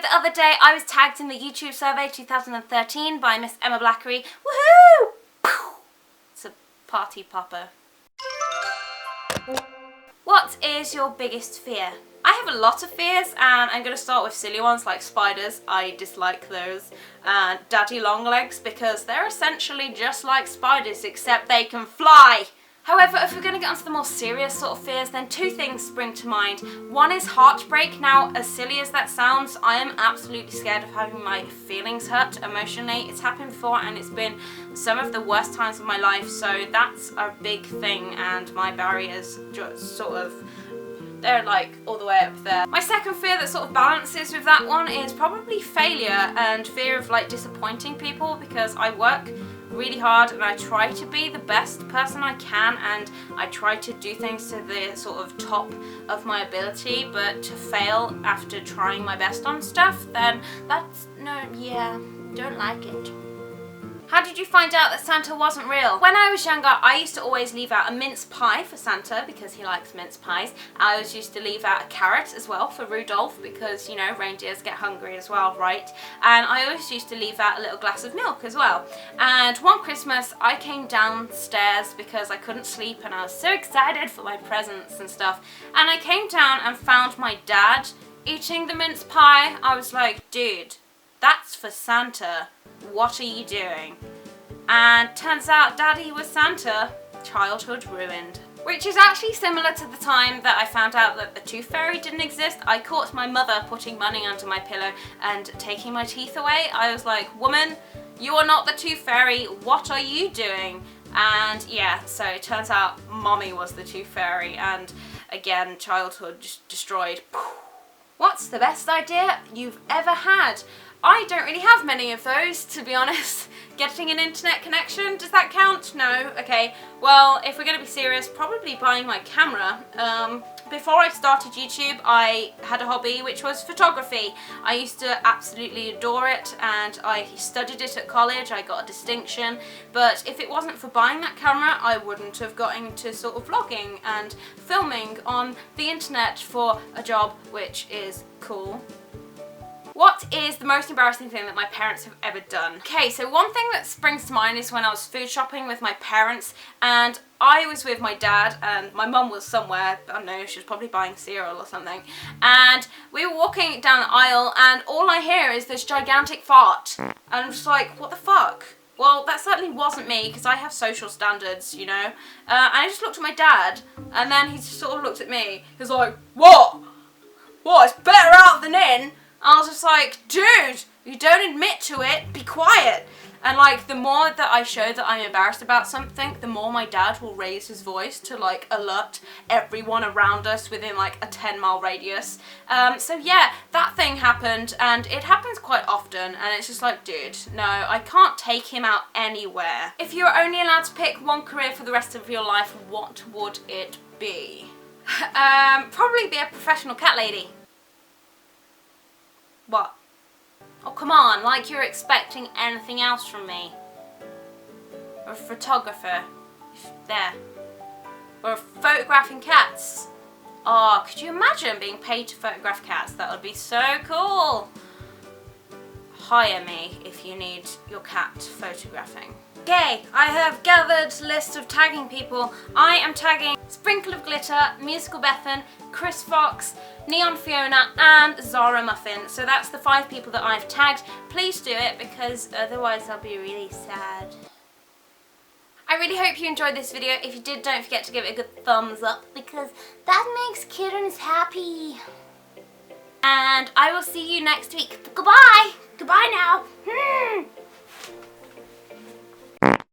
the other day I was tagged in the YouTube survey 2013 by Miss Emma Blackery. Woohoo! It's a party popper. What is your biggest fear? I have a lot of fears, and I'm going to start with silly ones like spiders. I dislike those. And daddy long legs, because they're essentially just like spiders except they can fly. However, if we're going to get onto the more serious sort of fears, then two things spring to mind. One is heartbreak. Now, as silly as that sounds, I am absolutely scared of having my feelings hurt emotionally. It's happened before, and it's been some of the worst times of my life, so that's a big thing, and my barriers just sort of, they're like all the way up there. My second fear that sort of balances with that one is probably failure and fear of like disappointing people, because I work really hard and I try to be the best person I can, and I try to do things to the sort of top of my ability, but to fail after trying my best on stuff, then that's don't like it. How did you find out that Santa wasn't real? When I was younger, I used to always leave out a mince pie for Santa because he likes mince pies. I always used to leave out a carrot as well for Rudolph because, you know, reindeers get hungry as well, right? And I always used to leave out a little glass of milk as well. And one Christmas, I came downstairs because I couldn't sleep and I was so excited for my presents and stuff. And I came down and found my dad eating the mince pie. I was like, dude, that's for Santa. What are you doing? And turns out Daddy was Santa. Childhood ruined. Which is actually similar to the time that I found out that the tooth fairy didn't exist. I caught my mother putting money under my pillow and taking my teeth away. I was like, woman, you are not the tooth fairy. What are you doing? And yeah, so it turns out mommy was the tooth fairy, and again, childhood just destroyed. What's the best idea you've ever had? I don't really have many of those, to be honest. Getting an internet connection, does that count? No? Okay. Well, if we're going to be serious, probably buying my camera. Before I started YouTube, I had a hobby, which was photography. I used to absolutely adore it, and I studied it at college. I got a distinction. But if it wasn't for buying that camera, I wouldn't have got into sort of vlogging and filming on the internet for a job, which is cool. What is the most embarrassing thing that my parents have ever done? Okay, so one thing that springs to mind is when I was food shopping with my parents, and I was with my dad and my mum was somewhere, I don't know, she was probably buying cereal or something, and we were walking down the aisle and all I hear is this gigantic fart, and I'm just like, what the fuck? Well, that certainly wasn't me, because I have social standards, you know, and I just looked at my dad, and then he just sort of looked at me, he was like, what? What, it's better out than in? I was just like, dude, you don't admit to it, be quiet. And like, the more that I show that I'm embarrassed about something, the more my dad will raise his voice to like alert everyone around us within like a 10-mile radius. So yeah, that thing happened, and it happens quite often, and it's just like, dude, no, I can't take him out anywhere. If you were only allowed to pick one career for the rest of your life, what would it be? Probably be a professional cat lady. What? Oh, come on, like you're expecting anything else from me. Or a photographer. There. Or photographing cats. Oh, could you imagine being paid to photograph cats? That would be so cool. Hire me if you need your cat photographing. Okay, I have gathered a list of tagging people. I am tagging Sprinkle of Glitter, Musical Bethan, Chris Fox, Neon Fiona, and Zara Muffin. So that's the 5 people that I've tagged. Please do it, because otherwise I'll be really sad. I really hope you enjoyed this video. If you did, don't forget to give it a good thumbs up, because that makes kittens happy. And I will see you next week. Goodbye! Goodbye now!